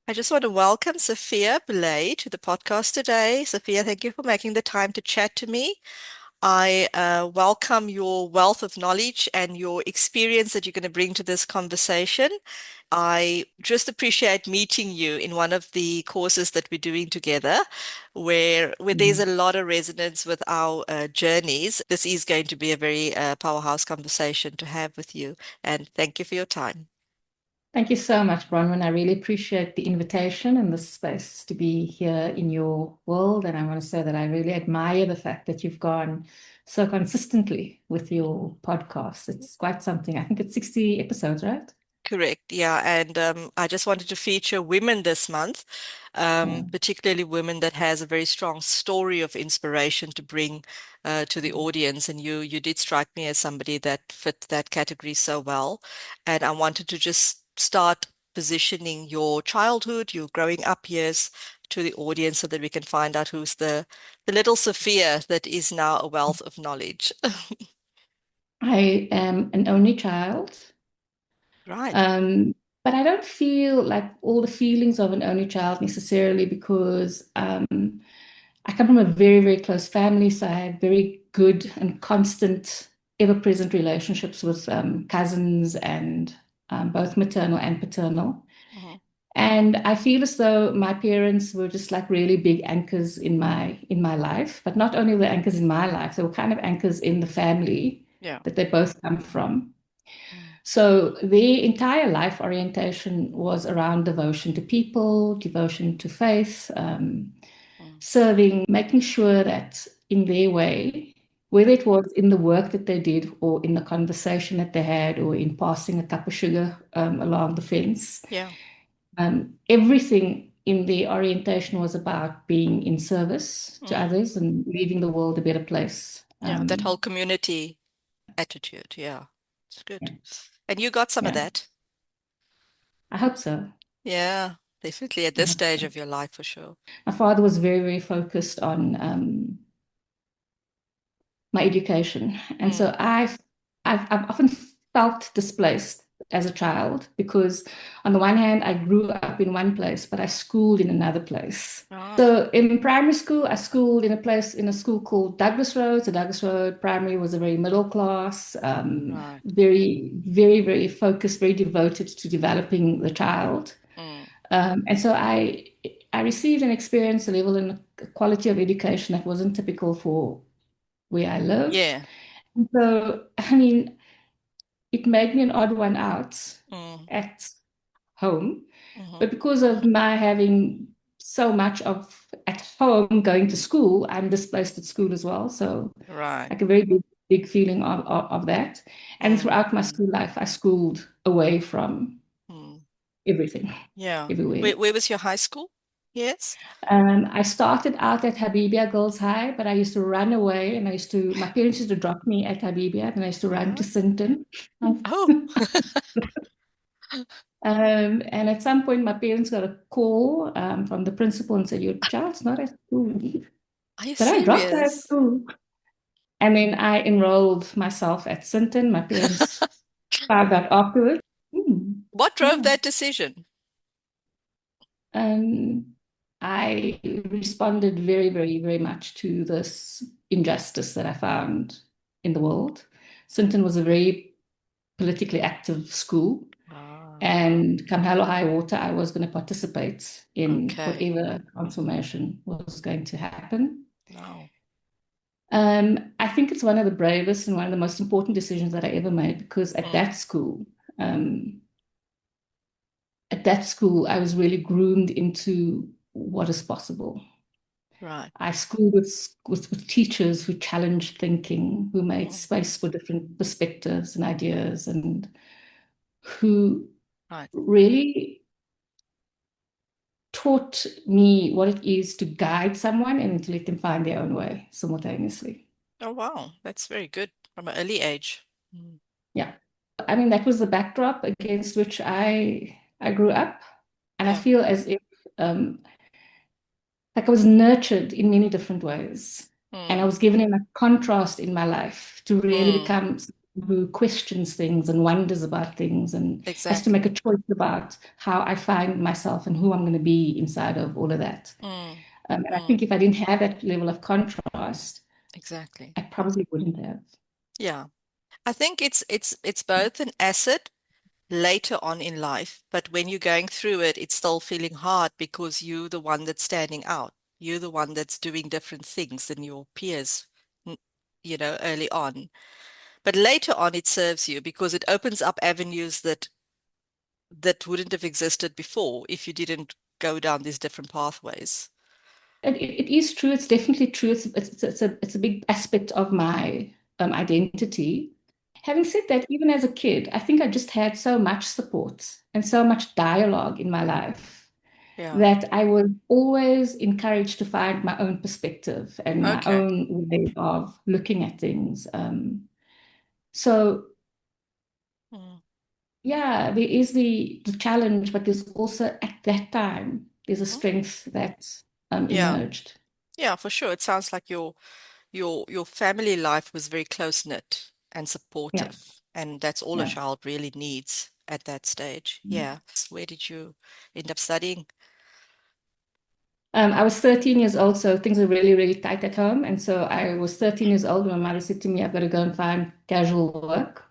I just want to welcome Safiyyah Boolay to the podcast today. Safiyyah, thank you for making the time to chat to me. I welcome your wealth of knowledge and your experience that you're going to bring to this conversation. I just appreciate meeting you in one of the courses that we're doing together, where there's a Mm. lot of resonance with our journeys. This is going to be a very powerhouse conversation to have with you, and thank you for your time. Thank you so much, Bronwyn. I really appreciate the invitation and the space to be here in your world. And I want to say that I really admire the fact that you've gone so consistently with your podcast. It's quite something. I think it's 60 episodes, right? Correct. Yeah. And I just wanted to feature women this month, Mm. particularly women that has a very strong story of inspiration to bring to the audience. And you did strike me as somebody that fit that category so well. And I wanted to just start positioning your childhood, your growing up years to the audience so that we can find out who's the little Safiyyah that is now a wealth of knowledge. I am an only child, Right. um, but I don't feel like all the feelings of an only child necessarily because I come from a very, very close family, so I had very good and constant, ever-present relationships with cousins and both maternal and paternal. Mhm. And I feel as though my parents were just like really big anchors in my life, but not only the anchors in my life, they were kind of anchors in the family Yeah. that they both come from. Mm. So their entire life orientation was around devotion to people, devotion to faith, Mm. serving, making sure that in their way, whether it was in the work that they did or in the conversation that they had or in passing a cup of sugar along the fence, Yeah. everything in their orientation was about being in service to Mm. others and leaving the world a better place. Yeah, that whole community attitude. Yeah, it's good. Yeah, And you got some of yeah. that. I hope so. Yeah, definitely at I this hope stage so. of your life for sure. My father was very, very focused on my education. And Mm. so I've often felt displaced as a child because on the one hand, I grew up in one place, but I schooled in another place. Ah, So in primary school, I schooled in a school called Douglas Road. So Douglas Road Primary was a very middle class, right. very, very, very focused, very devoted to developing the child. Mm. And so I received and experienced a level and a quality of education that wasn't typical for where I lived. Yeah. So, I mean, it made me an odd one out Mm. at home. Hmm. But because of my having so much of at home going to school, I'm displaced at school as well. So, Right. like a very big, big feeling of that. And Mm. throughout my school life, I schooled away from Mm. everything, Yeah. everywhere. Where was your high school? Yes. I started out at Habibia Girls High, but I used to run away and my parents used to drop me at Habibia and I used to run to Right. Sinton. Oh, And at some point, my parents got a call from the principal and said, "Your child's not at school." are you But I dropped her at serious? school. And then I enrolled myself at Sinton. My parents found out afterwards. Hmm, What drove yeah. that decision? Um, I responded very, very, very much to this injustice that I found in the world. Sinton was a very politically active school. Ah, And come hell or high water, I was going to participate in okay. whatever transformation was going to happen. Wow. I think it's one of the bravest and one of the most important decisions that I ever made because Mm. um, at that school, I was really groomed into what is possible. Right. I schooled with teachers who challenged thinking, who made Mm. space for different perspectives and ideas, and who Right. really taught me what it is to guide someone and to let them find their own way simultaneously. Oh, wow. That's very good from an early age. Mm. Yeah. I mean, that was the backdrop against which I grew up. And I Yeah. feel as if like I was nurtured in many different ways. And I Mm. was given enough contrast in my life to really Mm. become who questions things and wonders about things and has to make a Exactly. choice about how I find myself and who I'm going to be inside of all of that. Mm, And I think mm, if I didn't have that level of contrast, exactly. I probably wouldn't have. Yeah. I think it's both an asset later on in life, but when you're going through it, it's still feeling hard because you're the one that's standing out. You're the one that's doing different things than your peers, n- early on. But later on, it serves you because it opens up avenues that wouldn't have existed before if you didn't go down these different pathways. It is true. It's definitely true. It's a big aspect of my identity. Having said that, even as a kid, I think I just had so much support and so much dialogue in my life Yeah. that I was always encouraged to find my own perspective and my Okay. own way of looking at things. So Mm. yeah, there is the challenge, but there's also at that time there's a Mm. strength that Yeah. emerged. Yeah, for sure. It sounds like your family life was very close knit and Yeah, supportive, and that's all a yeah. child really needs at that stage. Yeah. Where did you end up studying? I was 13 years old, so things were really, really tight at home. And so I was 13 years old when my mother said to me, I've got to go and find casual work.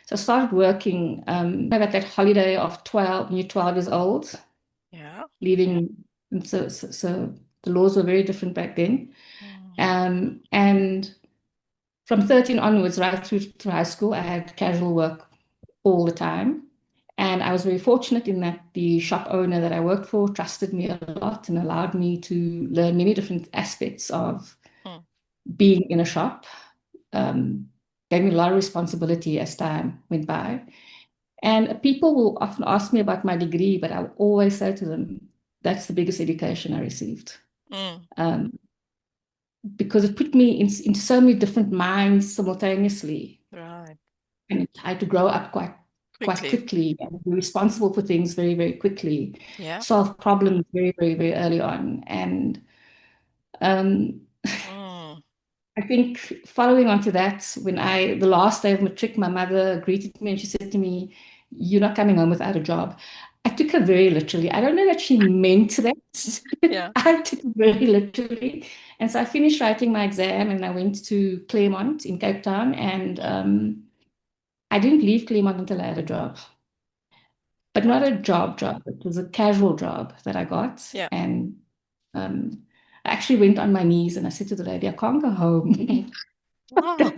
So I started working about that holiday of 12, when you're 12 years old, Yeah. leaving. And so the laws were very different back then. Mm. And from 13 onwards, right through high school, I had casual work all the time. And I was very fortunate in that the shop owner that I worked for trusted me a lot and allowed me to learn many different aspects of Mm. being in a shop. Um, Gave me a lot of responsibility as time went by. And people will often ask me about my degree, but I will always say to them, that's the biggest education I received. Mm. Um, because it put me into so many different minds simultaneously. Right. And I had to grow up quite Quickly. quickly and be responsible for things very, very quickly, Yeah. solve problems very, very, very early on. And um, Mm. I think following on to that, the last day of matric, my mother greeted me and she said to me, "You're not coming home without a job." I took her very literally. I don't know that she meant that, but Yeah. I took it very literally. And so I finished writing my exam and I went to Claremont in Cape Town. And Mm. I didn't leave Claremont until I had a job, but not a Okay. job. It was a casual job that I got. Yeah. And um, I actually went on my knees and I said to the lady, I can't go home. Wow.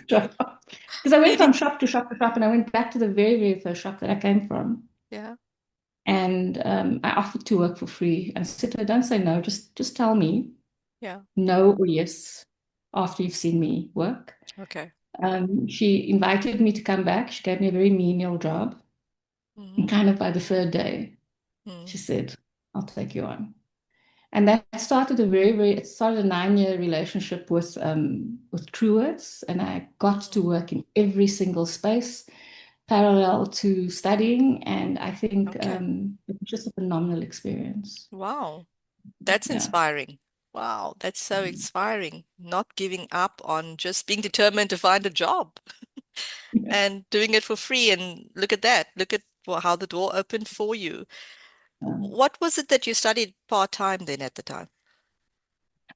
Because I went Did it? from shop to shop to shop and I went back to the very, very first shop that I came from. Yeah. And I offered to work for free. And I said to her, don't say no, just tell me Yeah. no or yes after you've seen me work. Okay. She invited me to come back. She gave me a very menial job. And Mm. kind of by the third day, Mm. she said, I'll take you on. And that started it started a 9-year relationship with Truworths, and I got to Mm. work in every single space parallel to studying, and I think Okay. it was just a phenomenal experience. Wow. That's Yeah. inspiring. Wow, that's so inspiring. Not giving up on just being determined to find a job Yeah. and doing it for free. And look at that. Look at how the door opened for you. Um, What was it that you studied part-time then at the time?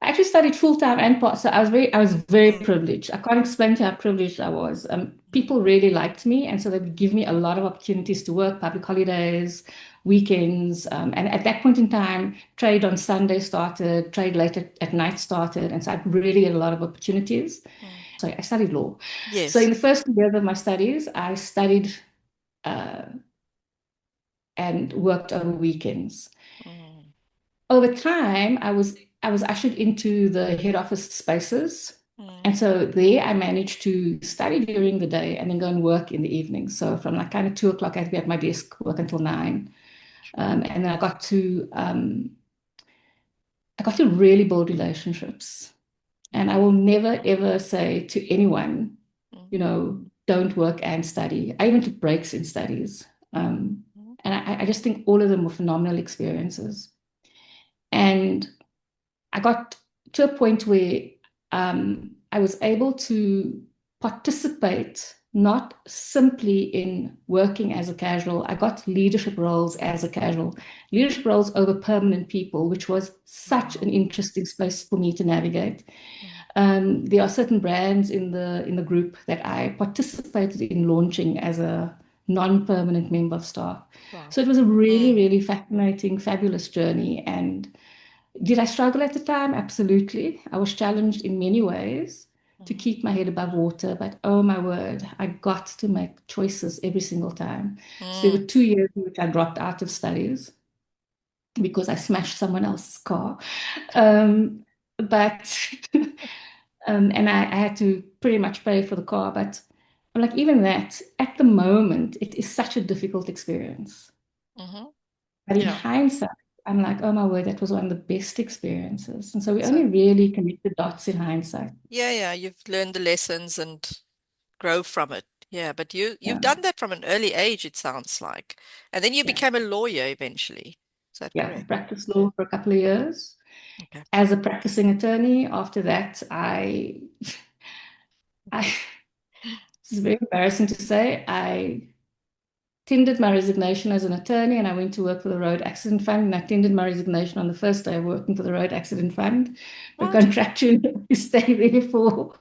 I actually studied full time and part, so I was very Mm, privileged. I can't explain to you how privileged I was. mm, People really liked me, and so they would give me a lot of opportunities to work, public holidays, weekends, and at that point in time, trade on Sunday started, trade late at night started, and so I really had a lot of opportunities. mm. So I studied law. So in Yes. the first year of my studies, I studied uh, and worked over weekends. Mm, Over time, I was ushered into the head office spaces. mm, And so there I managed to study during the day and then go and work in the evening. So from like kind of 2 o'clock, I'd be at my desk, work until 9. And then I got to really build relationships. And I will never ever say to anyone, mm, don't work and study. I even took breaks in studies. mm, And I just think all of them were phenomenal experiences. And I got to a point where I was able to participate not simply in working as a casual. I got leadership roles as a casual, leadership roles over permanent people, which was such an Wow. interesting space for me to navigate. Mm. There are certain brands in the group that I participated in launching as a non-permanent member of staff. Wow. So it was a really, Mm. really fascinating, fabulous journey. And did I struggle at the time? Absolutely. I was challenged in many ways to Mhm. keep my head above water, but oh my word, I got to make choices every single time. So there Mm. were 2 years in which I dropped out of studies because I smashed someone else's car. But and I had to pretty much pay for the car. But I'm like, even that, at the moment, it is such a difficult experience. Mhm. But in Yeah. hindsight, I'm like, oh my word, that was one of the best experiences. And so we only So, really connect the dots in hindsight. yeah, yeah, you've learned the lessons and grow from it. Yeah, but you've Yeah, done that from an early age, it sounds like. And then you yeah, became a lawyer eventually. Is that yeah. correct? Practiced law for a couple of years. Okay. As a practicing attorney, after that, I, this is very embarrassing to say, I tendered my resignation as an attorney and I went to work for the Road Accident Fund. And I tendered my resignation on the first day of working for the Road Accident Fund, but What? contractually to stay there for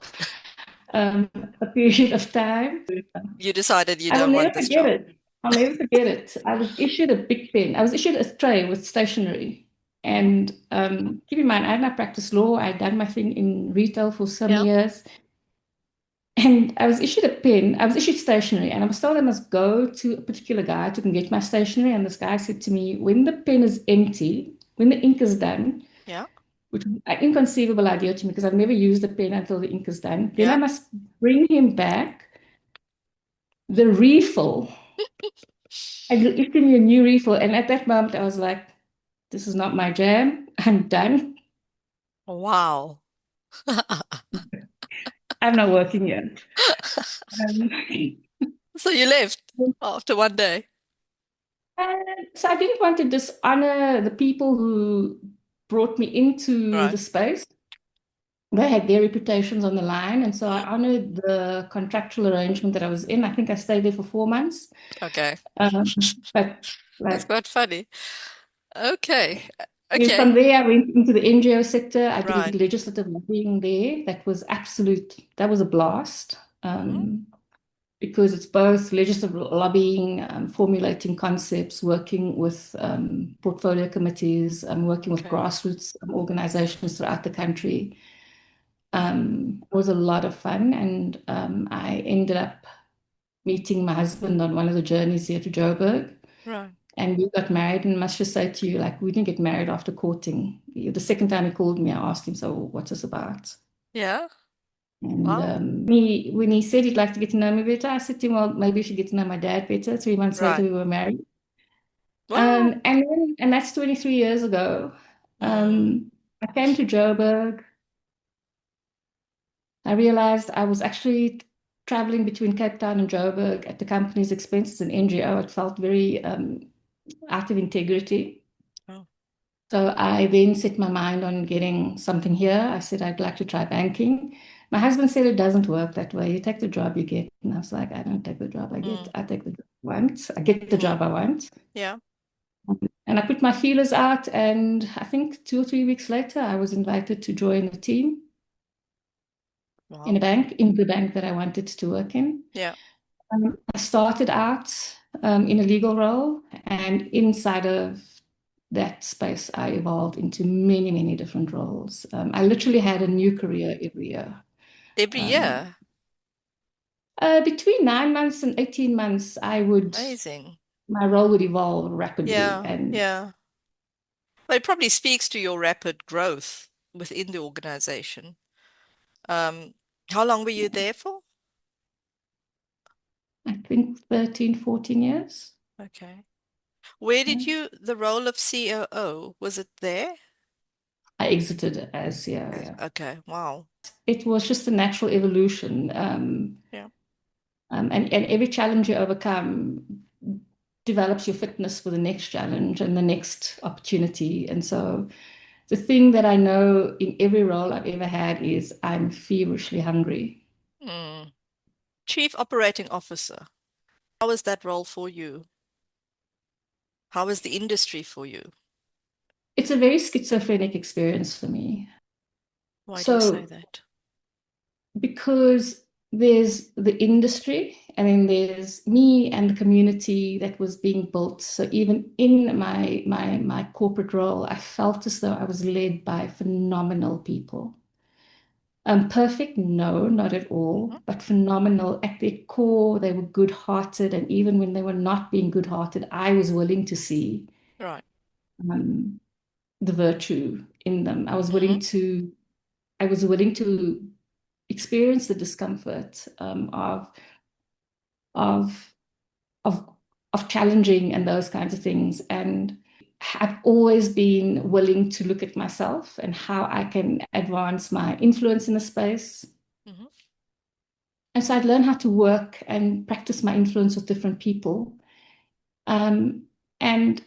a period of time. You decided you I will don't never want this forget job. it. I'll never forget it. I was issued a big pen. I was issued a tray with stationery. Hmm. And keep in mind, I had not practiced law. I'd done my thing in retail for some Yeah. years. And I was issued a pen. I was issued stationery. And I was told I must go to a particular guy to get my stationery. And this guy said to me, when the pen is empty, when the ink is done, Yeah. which is an inconceivable idea to me because I've never used a pen until the ink is done, then I Yeah. must bring him back the refill. I gifted me a new refill. And at that moment, I was like, this is not my jam. I'm done. Wow. I'm not working here. Um, So you left after one day. so I didn't want to dishonor the people who brought me into Right. the space. They had their reputations on the line. And so I Mm. honored the contractual arrangement that I was in. I think I stayed there for 4 months. Okay. But That's like quite funny. Okay. then from Okay. there, I went into the NGO sector. I did Right. legislative lobbying there. That was a blast. Hmm. Because it's both legislative lobbying, formulating concepts, working with portfolio committees, working with Okay. grassroots organizations throughout the country. Mm. It was a lot of fun, and I ended up meeting my husband on one of the journeys here to Joburg. Right. And we got married, and I must just say to you, like, we didn't get married after courting. The second time he called me, I asked him, so what's this about? Yeah. And Wow. when he said he'd like to get to know me better, I said to him, well, maybe you should get to know my dad better. 3 months later, Right. we were married. Wow. And that's 23 years ago. Mm. I came to Joburg. I realized I was actually traveling between Cape Town and Joburg at the company's expense as an NGO. It felt very out of integrity. Oh. So I then set my mind on getting something here. I said I'd like to try banking. My husband said it doesn't work that way. You take the job you get. And I was like, I don't take the job I get. Mm. I take the job I want. I get the Mm. job I want. Yeah. And I put my feelers out. And I think 2 or 3 weeks later, I was invited to join a team Wow. in the bank that I wanted to work in. Yeah. I started out in a legal role, and inside of that space, I evolved into many, many different roles. I literally had a new career every year. Every Um, year. Between 9 months and 18 months, Amazing. my role would evolve rapidly. Yeah. And Yeah. Well, it probably speaks to your rapid growth within the organization. Um, how long were you there for? I think 13, 14 years. Okay. Where Yeah. did the role of COO, was it there? I exited as, yeah, yeah. Okay. Wow. It was just a natural evolution. Yeah. And every challenge you overcome develops your fitness for the next challenge and the next opportunity. And so the thing that I know in every role I've ever had is I'm feverishly hungry. Mm. Chief Operating Officer. How was that role for you? How was the industry for you? It's a very schizophrenic experience for me. Why do you say So, that? because there's the industry and then there's me and the community that was being built. So even in my corporate role, I felt as though I was led by phenomenal people. Perfect? No, not at Hmm. all, but phenomenal. At their core, they were good-hearted, and even when they were not being good-hearted, I was willing to see Right. um, the virtue in them. Hmm. I was willing to experience the discomfort of of of challenging and those kinds of things. And I've always been willing to look at myself and how I can advance my influence in the space. Hmm. And so I'd learn how to work and practice my influence with different people. Um, and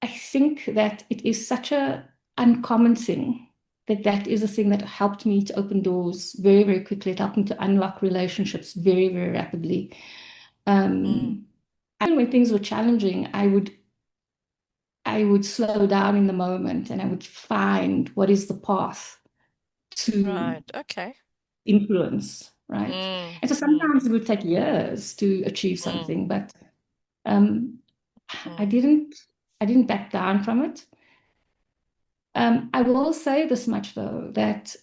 I think that it is such a uncommon thing that that is a thing that helped me to open doors very, very quickly. It helped me to unlock relationships very, very rapidly. Mm. Um, and when things were challenging, I would slow down in the moment and I would find what is the path to Right. Okay. influence, right? Mm. And so Mm. sometimes it would take years to achieve Mm. something, but um, I Mm. didn't I didn't back down from it. I will say this much though, that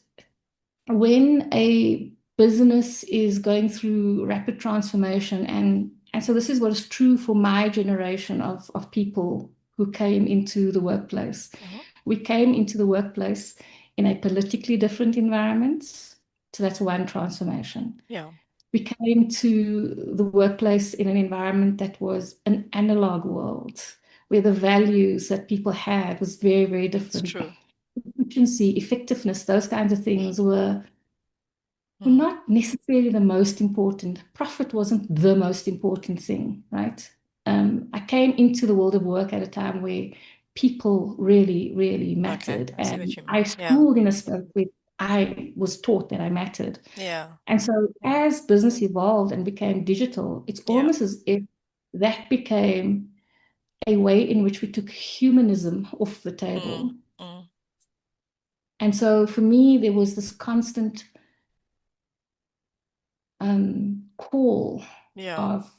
when a business is going through rapid transformation, and so this is what is true for my generation of people who came into the workplace. Hmm. We came into the workplace in a politically different environment. So that's one transformation. Yeah, We came to the workplace in an environment that was an analog world, where the values that people had was very, very it's different. true. Efficiency, effectiveness, those kinds of things were Mm. not necessarily the most important. Profit wasn't the most important thing, right? I came into the world of work at a time where people really, really Okay, mattered. I see what And you I mean. Yeah. schooled in a space where I was taught that I mattered. Yeah. And so Yeah. as business evolved and became digital, it's Yeah. almost as if that became a way in which we took humanism off the Mm. table. Mm. And so for me, there was this constant call Yeah. of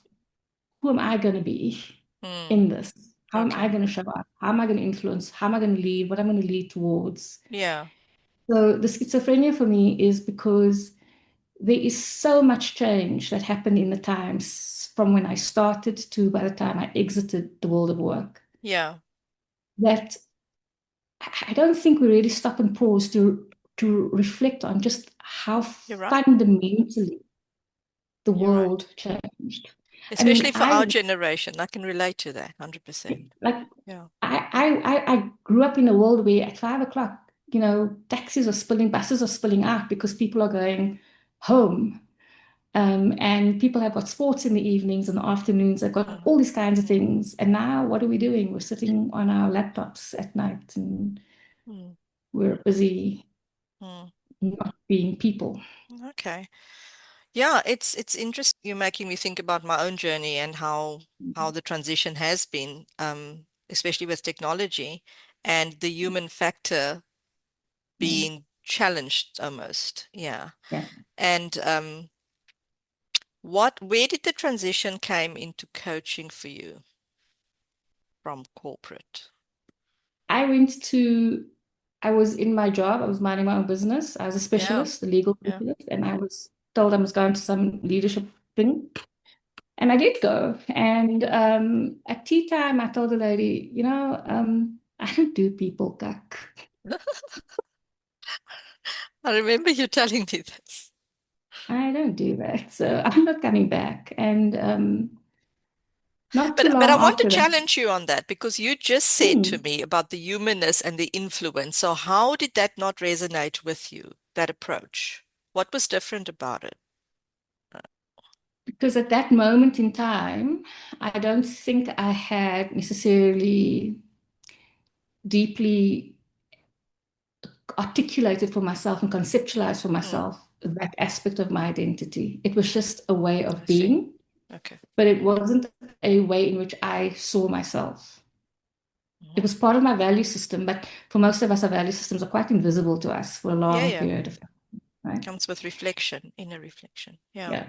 who am I going to be Mm. in this? How am I Okay. going to show up? How am I going to influence? How am I going to lead? What am I going to lead towards? Yeah. So the schizophrenia for me is because there is so much change that happened in the times from when I started to by the time I exited the world of work Yeah. that I don't think we really stop and pause to reflect on just how You're right. fundamentally the You're right. world changed. I Especially mean, for our generation. I can relate to that 100%. like Yeah. I grew up in a world where at 5 o'clock, taxis are spilling, buses are spilling out because people are going home. And people have got sports in the evenings and the afternoons. They've got Mm. all these kinds of things. And now what are we doing? We're sitting on our laptops at night and Mm. we're busy Mm. not being people. Okay. Yeah, it's interesting. You're making me think about my own journey and how the transition has been, especially with technology and the human factor Yeah. being challenged almost. Yeah. Yeah. And where did the transition came into coaching for you from corporate? I went to, I was in my job, I was minding my own business. I was a Yeah, specialist, a legal yeah. specialist, and I was told I was going to some leadership thing. And I did go. And at tea time, I told the lady, I don't do people cuck. I remember you telling me this. I don't do that. So I'm not coming back. And not too But long I want to after that, challenge you on that because you just said to hmm, me about the humanness and the influence. So how did that not resonate with you, that approach? What was different about it? because at that moment in time, I don't think I had necessarily deeply articulated for myself and conceptualized for Mm, myself that aspect of my identity. It was just a way I of see. being, Okay. but it wasn't a way in which I saw myself. It Hmm. was part of my value system, but for most of us, our value systems are quite invisible to us for a Yeah, long yeah. period of time, right? Comes with reflection, inner reflection. Yeah. Yeah.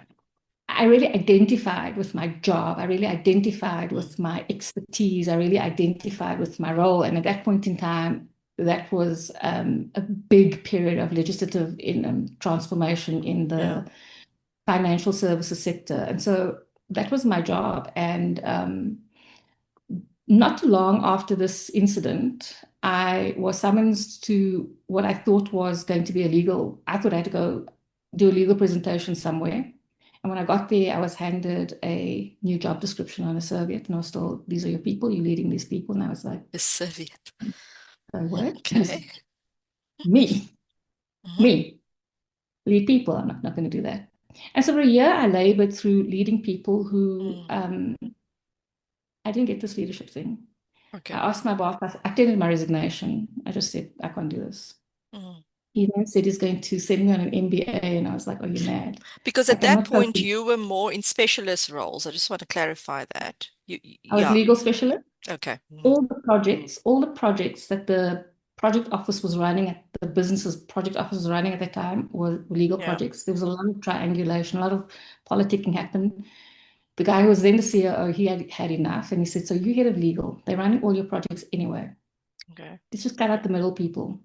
I really identified with my job. I really identified Mm. with my expertise. I really identified with my role. And at that point in time, that was a big period of legislative transformation in Yeah. the financial services sector. And so that was my job. And not too long after this incident, I was summoned to what I thought was going to be I thought I had to go do a legal presentation somewhere. And when I got there, I was handed a new job description on a serviette, and I was told, these are your people, you're leading these people. And I was like, The Soviet. what? Okay. Me, Hmm. me, lead people. I'm not going to do that. And so for a year, I labored through leading people who Mm. I didn't get this leadership thing. I Okay. asked my boss, I tendered my resignation. I just said, I can't do this. Mm. He then said he's going to send me on an MBA. And I was like, are you mad? Because at Like, I'm that not point coping. you were more in specialist roles. I just want to clarify that. I was Yeah. legal specialist. Okay. Mm. All the projects that the project office was running at the business's project office was running at that time were legal Yeah. projects. There was a lot of triangulation, a lot of politicking happened. The guy who was then the COO, he had had enough. And he said, so you head of legal. They're running all your projects anyway. Okay. Let's just cut out the middle people.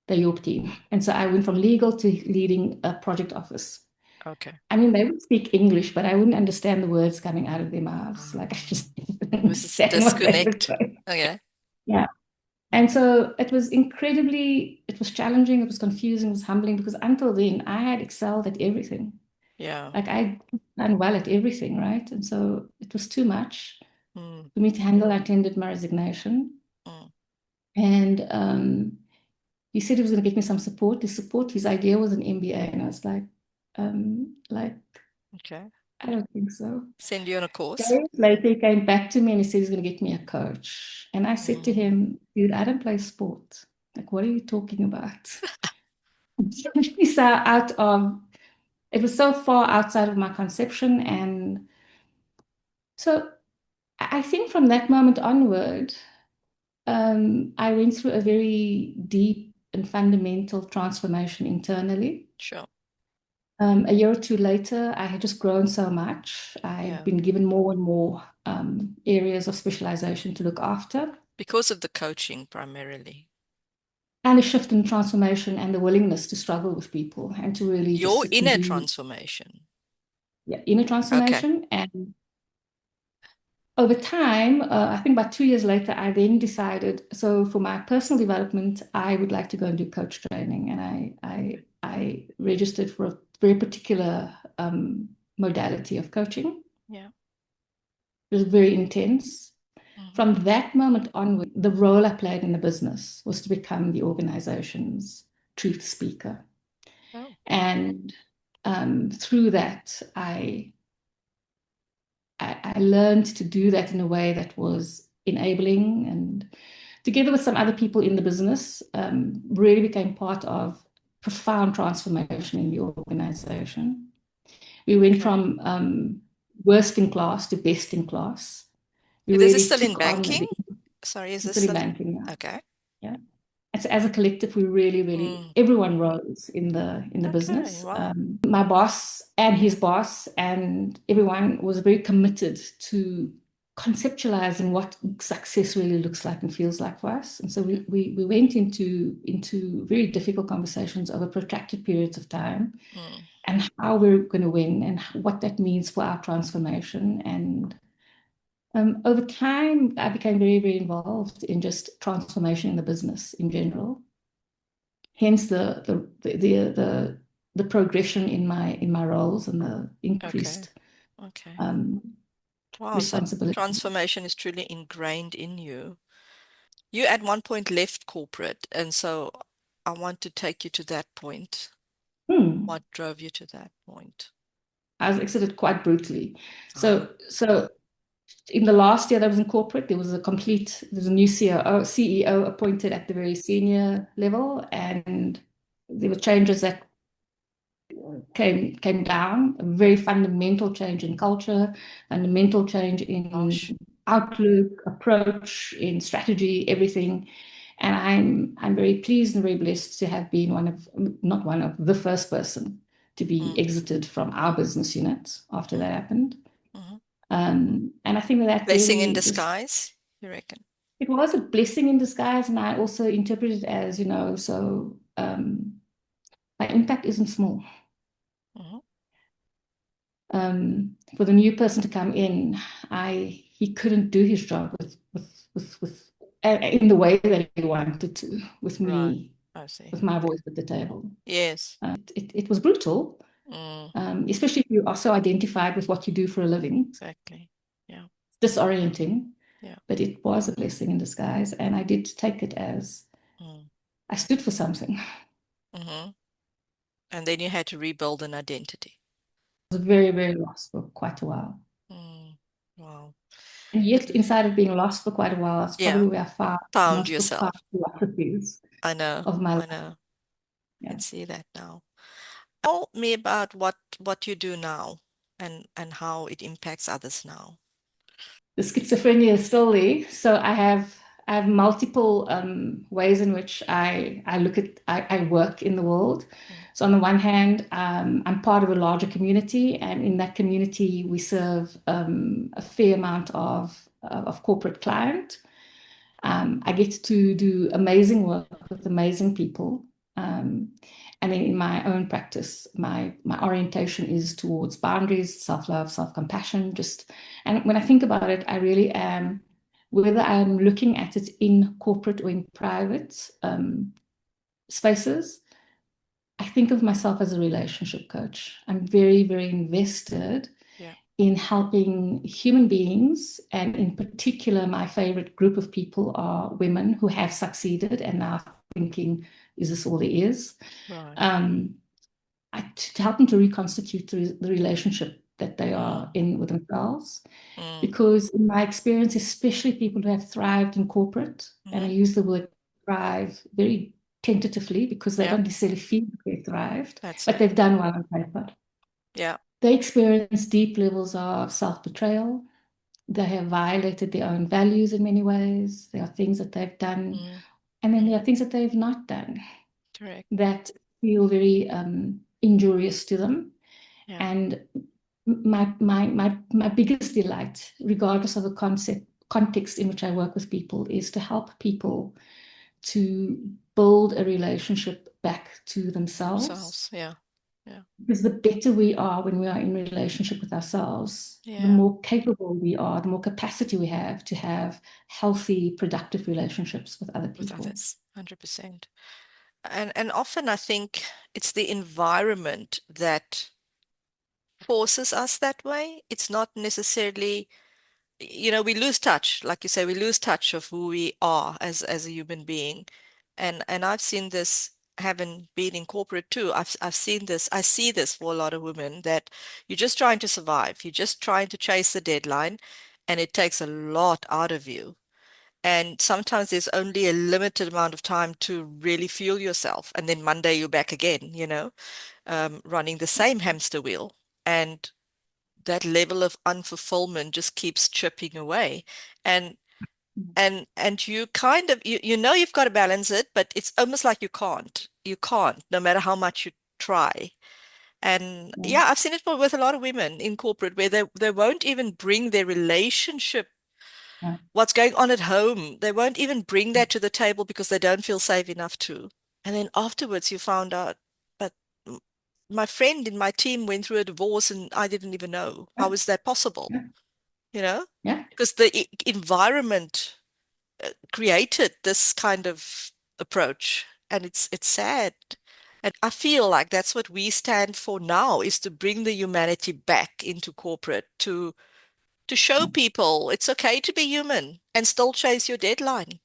They're your team. And so I went from legal to leading a project office. Okay. I mean, they would speak English, but I wouldn't understand the words coming out of their mouths. Like I just didn't It was this understand what they were disconnect. saying. Okay. Yeah. And Mm. so it was challenging, it was confusing, it was humbling because until then I had excelled at everything. Yeah. Like I'd done well at everything, right? And so it was too much Mm. for me to handle. I tendered my resignation. Mm. And he said he was going to get me some support. His idea was an MBA. And I was like, Okay. I don't think so. Send you on a course. Days later, he came back to me and he said he's going to get me a coach. And I said to Mm. him, dude, I don't play sport. Like, what are you talking about? It's so it was so far outside of my conception. And so I think from that moment onward, I went through a very deep and fundamental transformation internally. Sure. A year or two later, I had just grown so much. I'd Yeah. been given more and more areas of specialization to look after, Because of the coaching primarily. and a shift in transformation and the willingness to struggle with people and to really just Your sit and inner do, transformation. yeah, inner Okay. transformation. And over time, I think about 2 years later, I then decided, so for my personal development, I would like to go and do coach training. And I registered for a very particular modality of coaching. Yeah. It was very intense. Hmm. From that moment onward, the role I played in the business was to become the organization's truth speaker. Oh. And through that, I learned to do that in a way that was enabling, and together with some other people in the business, really became part of profound transformation in the organization. We went Okay. from worst in class to best in class. We This is really still in took on banking? the Sorry, is this still in still in? banking now. Okay. Yeah. As a collective, we really, really, Mm. everyone rose in the Okay. business. Wow. My boss and his boss and everyone was very committed to conceptualizing what success really looks like and feels like for us. And so Okay. we went into very difficult conversations over protracted periods of time Mm. and how we're going to win and what that means for our transformation. And over time, I became very, very involved in just transformation in the business in general. Hence the progression in my roles and the Okay. increased Okay. um, Wow. So responsibility. transformation is truly ingrained in you. You at one point left corporate, and so I want to take you to that point. Hmm. What drove you to that point? I was exited quite brutally. Ah. So in the last year that I was in corporate, there was a new CEO appointed at the very senior level, and there were changes that came down, a very fundamental change in culture, fundamental change in Gosh. outlook, approach, in strategy, everything. And I'm very pleased and very blessed to have been not one of, the first person to be Mm, exited from our business unit after mm, that happened. mhm. And I think that that Blessing in really just, disguise, you reckon? it was a blessing in disguise. And I also interpret it as, so my impact isn't small. Mhm, For the new person to come in, he couldn't do his job in the way that he wanted to, with right. me, I see. with my voice at the table. Yes. It was brutal, Mm, especially if you are so identified with what you do for a living. exactly. Yeah. It's disorienting, Yeah. but it was a blessing in disguise, and I did take it as Mm, I stood for something. I mhm. And then you had to rebuild an identity. was very, very lost for quite a while. Mm, wow. And yet, inside of being lost for quite a while, that's probably Yeah. where I found Found most profound yourself. philosophies I know. of my I life. know. Yeah. Can see that now. Tell me about what you do now and how it impacts others now. The schizophrenia is still there. So I have multiple ways in which I look at I work in the world. Mm, So on the one hand, I'm part of a larger community, and in that community, we serve a fair amount of corporate client. I get to do amazing work with amazing people. Um, and then in my own practice, my orientation is towards boundaries, self-love, self-compassion. And when I think about it, I really am, whether I'm looking at it in corporate or in private spaces, I think of myself as a relationship coach. I'm very, very invested yeah. in helping human beings. And in particular, my favorite group of people are women who have succeeded and now thinking, is this all there is? Right. Um, to help them to reconstitute the relationship that they are Mm, in with themselves. mm, Because in my experience, especially people who have thrived in corporate, and I mhm. use the word thrive very tentatively because they Yeah. don't necessarily feel that they thrived, That's but it. they've done well on paper. Yeah. They experience deep levels of self-betrayal. They have violated their own values in many ways. There are things that they've done, Mm, and then mm, there are things that they've not done correct. that feel very injurious to them. Yeah. And my biggest delight, regardless of the context in which I work with people, is to help people to build a relationship back to themselves. Themselves. Yeah. Yeah. Because the better we are when we are in relationship with ourselves, the Yeah. more capable we are, the more capacity we have to have healthy, productive relationships with other With people. others. 100%. And often I think it's the environment that forces us that way. It's not necessarily, we lose touch, like you say, we lose touch of who we are as a human being. And I've seen this having been in corporate too. I've seen this, I see this for a lot of women that you're just trying to survive. You're just trying to chase the deadline, and it takes a lot out of you. And sometimes there's only a limited amount of time to really feel yourself. And then Monday you're back again, running the same hamster wheel. And that level of unfulfillment just keeps chipping away. And and you kind of you know you've got to balance it, but it's almost like you can't. You can't, no matter how much you try. And Yeah, yeah, I've seen it with a lot of women in corporate where they won't even bring their relationship, yeah, what's going on at home. They won't even bring that to the table because they don't feel safe enough to. And then afterwards you found out, but my friend in my team went through a divorce and I didn't even know. yeah, How is that possible? yeah, You know? yeah, Because the environment created this kind of approach, and it's sad. And I feel like that's what we stand for now, is to bring the humanity back into corporate, to show people it's okay to be human and still chase your deadline.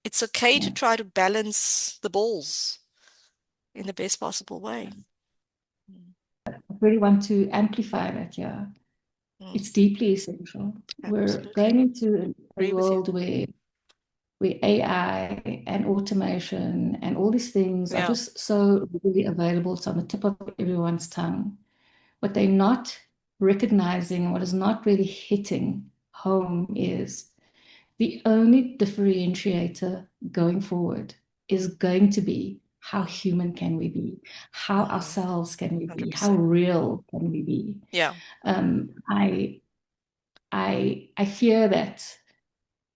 It's okay to yeah. try to balance the balls in the best possible way. Mm. I really want to amplify that. Yeah, Mm. it's deeply essential. We're Absolutely. going into a Agree with you. world where where AI and automation and all these things are Yeah. just so really available. It's on the tip of everyone's tongue. What they're not recognizing, what is not really hitting home is the only differentiator going forward is going to be how Mm. human can we be? How Mm-hmm. ourselves can we be? How 100%. real can we be? Yeah. Um, I I fear that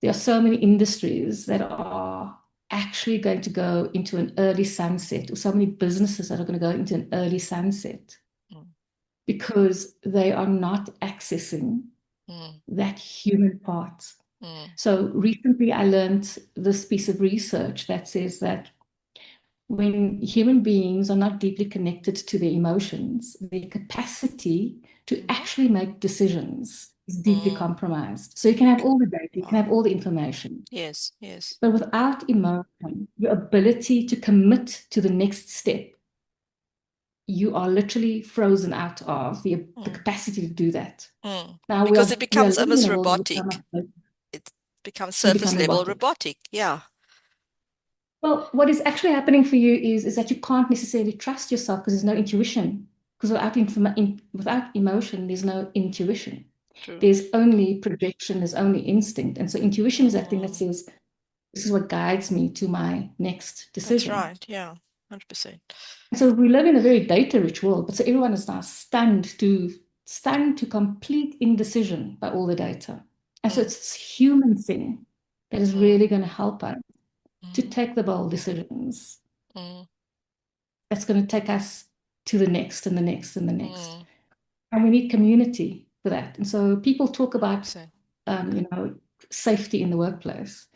there are so many industries that are actually going to go into an early sunset, or so many businesses that are going to go into an early sunset Mm. because they are not accessing Mm. that human part. Mm. So recently I learned this piece of research that says that when human beings are not deeply connected to their emotions, their capacity to Mm-hmm. actually make decisions is deeply Mm. compromised. So you can have all the data, you can Wow. have all the information, Yes. Yes. but without emotion, your ability to commit to the next step, you are literally frozen out of the Mm. capacity to do that. Mm. Now Because it we are becomes living in almost a world where so robotic. much It becomes you surface become level robotic. robotic. Yeah. Well, what is actually happening for you is that you can't necessarily trust yourself because there's no intuition. Because without emotion, there's no intuition. True. There's only projection, there's only instinct. And so intuition is that thing that Mm. says, this is what guides me to my next That's decision. right. Yeah. 100%. And so we live in a very data-rich world, but so everyone is now stunned to complete indecision by all the data. And so Mm. it's this human thing that is Mm. really going to help us to Mm. take the bold decisions Mm. that's going to take us to the next and the next and the next. Mm. And we need community for that. And so people talk about, 100%. you know, safety in the workplace.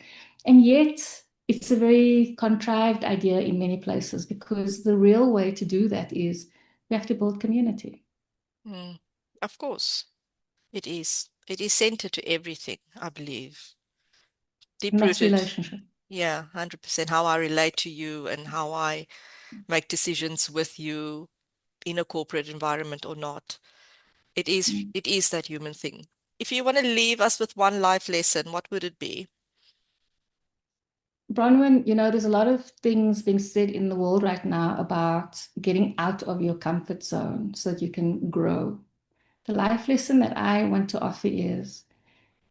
And yet it's a very contrived idea in many places because the real way to do that is we have to build community. Mm. Of course. It is. It is centered to everything, I believe. Deep And that's rooted. relationship. Yeah, 100%. How I relate to you and how I make decisions with you in a corporate environment or not. Mm. It is that human thing. If you want to leave us with one life lesson, what would it be? Bronwyn, you know, there's a lot of things being said in the world right now about getting out of your comfort zone so that you can grow. The life lesson that I want to offer is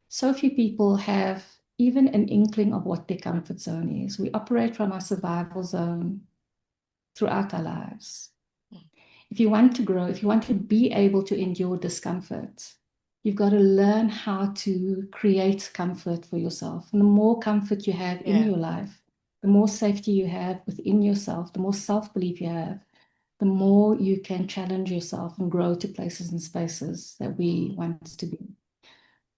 so few people have even an inkling of what their comfort zone is. We operate from our survival zone throughout our lives. Mm. If you want to grow, if you want to be able to endure discomfort, you've got to learn how to create comfort for yourself. And the more comfort you have in Yeah. your life, the more safety you have within yourself, the more self-belief you have, the Mm. more you can challenge yourself and grow to places and spaces that we Mm. want to be.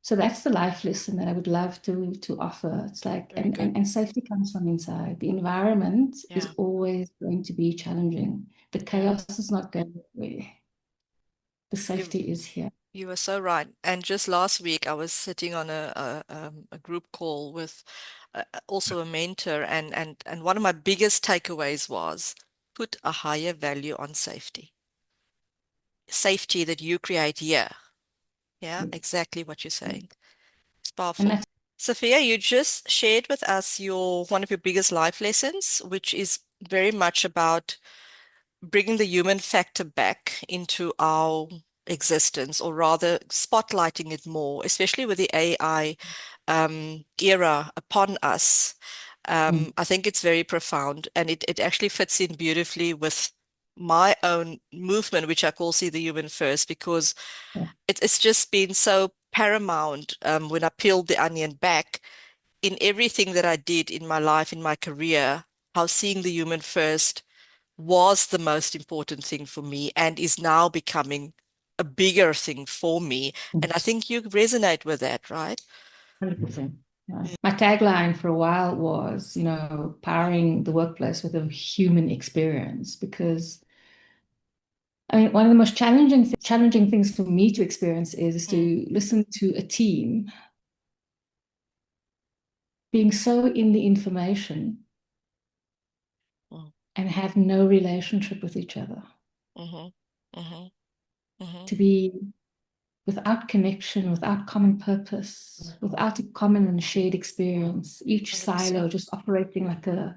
So that's the life lesson that I would love to offer. It's like, Very good. and safety comes from inside. The environment is Yeah. always going to be challenging. The Yeah. chaos is not going away. The You safety is here. you are so right. And just last week, I was sitting on a group call with also a mentor, and one of my biggest takeaways was put a higher value on safety. Safety that you create here. Yeah, exactly what you're Yeah. saying. It's And powerful. that's Safiyyah, you just shared with us your one of your biggest life lessons, which is very much about bringing the human factor back into our existence, or rather spotlighting it more, especially with the AI era upon us. mm, I think it's very profound, and it actually fits in beautifully with my own movement, which I call See the Human First, because yeah, it's just been so paramount when I peeled the onion back in everything that I did in my life, in my career, how seeing the human first was the most important thing for me and is now becoming a bigger thing for me. And I think you resonate with that, right? 100%. Yeah. My tagline for a while was, you know, powering the workplace with a human experience because I mean, one of the most challenging things for me to experience is Mm, to listen to a team being so in the information mm, and have no relationship with each other. mhm, mhm, mhm, To be without connection, without common purpose, without a common and shared experience, each silo 100%. just operating like a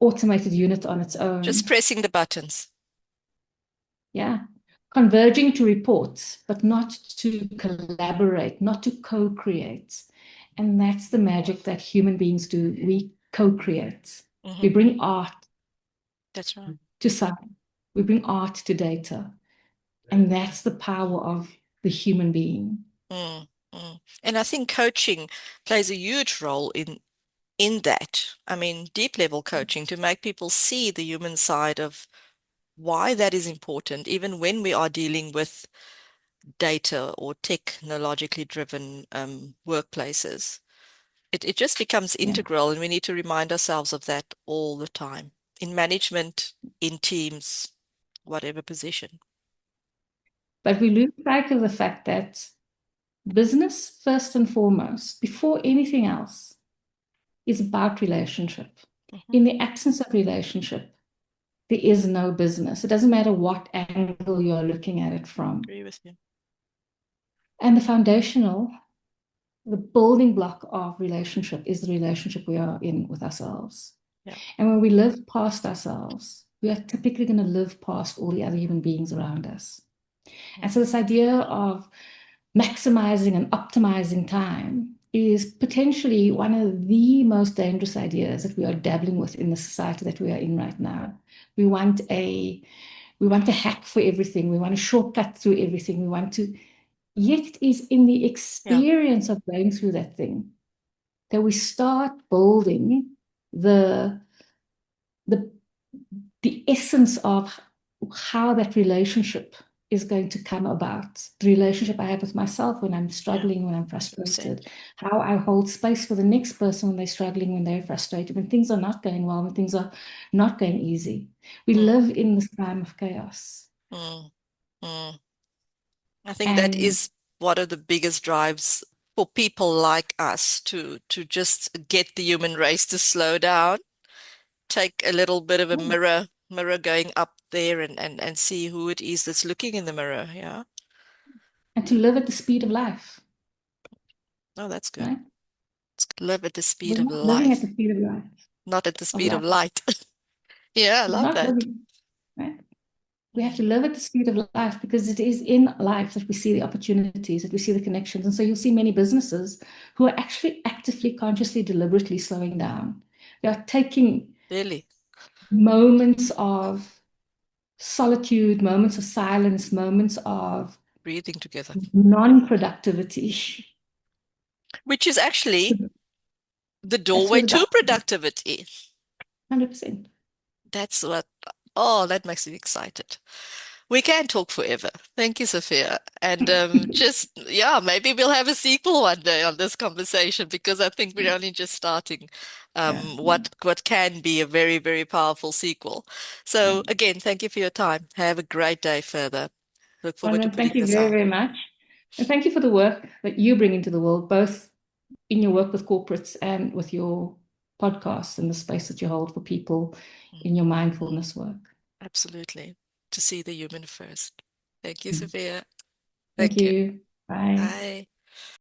automated unit on its Just own. pressing the buttons. Yeah. Converging to reports, but not to collaborate, not to co-create. And that's the magic that human beings do. We co-create. We Hmm. bring art That's right. to science. We bring art to data. And that's the power of the human being. Mm, mm. And I think coaching plays a huge role in that. I mean, deep level coaching to make people see the human side of why that is important, even when we are dealing with data or technologically driven workplaces. It just becomes Yeah. integral, and we need to remind ourselves of that all the time in management, in teams, whatever position. But we lose sight of the fact that business, first and foremost, before anything else, is about relationship. Hmm. In the absence of relationship, there is no business. It doesn't matter what angle you're looking at it from. Agree with you. And the foundational, the building block of relationship is the relationship we are in with ourselves. Yeah. And when we live past ourselves, we are typically going to live past all the other human beings around us. And so Mm. this idea of maximizing and optimizing time is potentially one of the most dangerous ideas that we are dabbling with in the society that we are in right now. We want a we want a hack for everything. We want a shortcut through everything. We want to, yet it is in the Yeah. experience of going through that thing that we start building the the the essence of how that relationship is going to come about. The relationship I have with myself when I'm Yeah. struggling, when I'm 100%. frustrated, how I hold space for the next person when they're struggling, when they're frustrated, when things are not going well, when things are not going easy. We Mm, live in this time of chaos. mm, mm. I think that And is one of the biggest drives for people like us to just get the human race to slow down, take a little bit of a mirror going up there and see who it is that's looking in the mirror. Yeah. and to live at the speed of life, Oh, that's good. right? Live at the speed We're of not living at life, the speed of life, not at the of speed of life. light. Yeah, I We're love not that. living, right? We have to Mm, live at the speed of life because it is in life that we see the opportunities, that we see the connections. And so you'll see many businesses who are actually actively, consciously, deliberately slowing down. They are taking really moments of solitude, moments of silence, moments of breathing together, non-productivity. which is actually the That's where doorway the to doctor, productivity. 100%. That's what, oh, that makes me excited. We can talk forever. Thank you, Sophia. And just, yeah, maybe we'll have a sequel one day on this conversation because I think we're only just starting Yeah, what can be a very, very powerful sequel. yeah. So again, thank you for your time. Have a great day further. Look Well, forward to no, thank putting you this very, out. very much. And thank you for the work that you bring into the world, both in your work with corporates and with your podcasts and the space that you hold for people Mm, in your mindfulness work. absolutely. To see the human first. Thank you, Sophia. Thank Thank you. you. Bye. Bye.